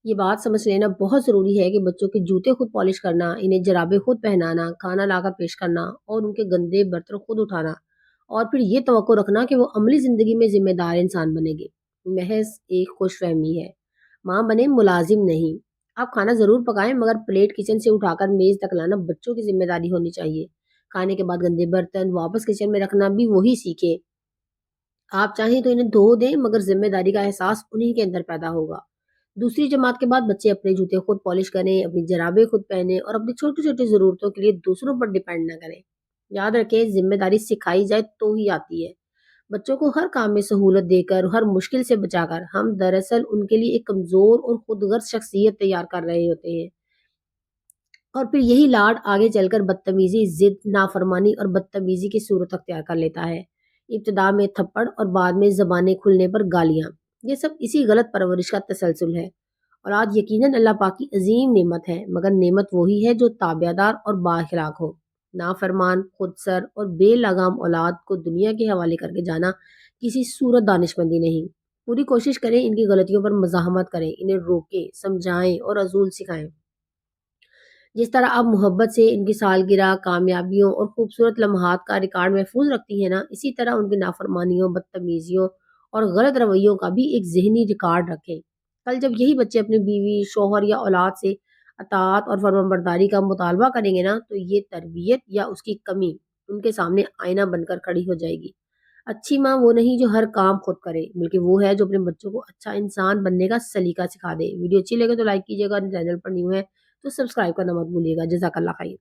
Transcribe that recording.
ये बात समझ लेना बहुत ज़रूरी है कि बच्चों के जूते खुद पॉलिश करना, इन्हें जुराबें खुद पहनाना, खाना लाकर पेश करना और उनके गंदे बर्तन खुद उठाना और फिर ये तवक्को रखना कि वो अमली ज़िंदगी में ज़िम्मेदार इंसान बनेंगे, महज़ एक खुशफ़हमी है। माँ बने मुलाज़िम नहीं। आप खाना ज़रूर पकाएँ मगर प्लेट किचन से उठाकर मेज़ तक लाना बच्चों की ज़िम्मेदारी होनी चाहिए। खाने के बाद गंदे बर्तन वापस किचन में रखना भी वही सीखें। आप चाहें तो इन्हें धो दें मगर ज़िम्मेदारी का एहसास उन्हीं के अंदर पैदा होगा। दूसरी जमात के बाद बच्चे अपने जूते खुद पॉलिश करें, अपनी जराबें खुद पहनें और अपनी छोटी-छोटी ज़रूरतों के लिए दूसरों पर डिपेंड ना करें। याद रखें ज़िम्मेदारी सिखाई जाए तो ही आती है। बच्चों को हर काम में सहूलत देकर, हर मुश्किल से बचाकर हम दरअसल उनके लिए एक कमज़ोर और खुदगर्ज़ शख्सियत तैयार कर रहे होते हैं। और फिर यही लाड आगे चलकर बदतमीज़ी, ज़िद, नाफ़रमानी और बदतमीज़ी की सूरत अख्तियार कर लेता है। इब्तिदा में थप्पड़ और बाद में ज़बानें खुलने पर गालियाँ। ये सब इसी गलत परवरिश का तसलसल है। औलाद यकीनन अल्लाह पाक की अज़ीम नेमत है, मगर नेमत वही है जो ताबियादार और बाअखलाक हो। नाफ़रमान, खुदसर और बेलगाम औलाद को दुनिया के हवाले करके जाना किसी सूरत दानिशमंदी नहीं। पूरी कोशिश करें इनकी गलतियों पर मज़ाहमत करें, इन्हें रोकें, समझाएँ और असूल सिखाएँ। जिस तरह आप मोहब्बत से इनकी सालगिरह, कामयाबियों और खूबसूरत लम्हात का रिकॉर्ड महफूज रखती हैं ना, इसी तरह उनकी नाफरमानियों, बदतमीजियों और गलत रवैयों का भी एक ज़हनी रिकॉर्ड रखें। कल जब यही बच्चे अपनी बीवी, शौहर या औलाद से अताअत और फरमाबरदारी का मुतालबा करेंगे ना, तो ये तरबियत या उसकी कमी उनके सामने आईना बनकर खड़ी हो जाएगी। अच्छी माँ वो नहीं जो हर काम खुद करे, बल्कि वो है जो अपने बच्चों को अच्छा इंसान बनने का सलीका सिखा दे। वीडियो अच्छी लगे तो लाइक कीजिएगा, चैनल पर न्यू है तो सब्सक्राइब करना मत भूलिएगा। जज़ाकल्लाह खैर।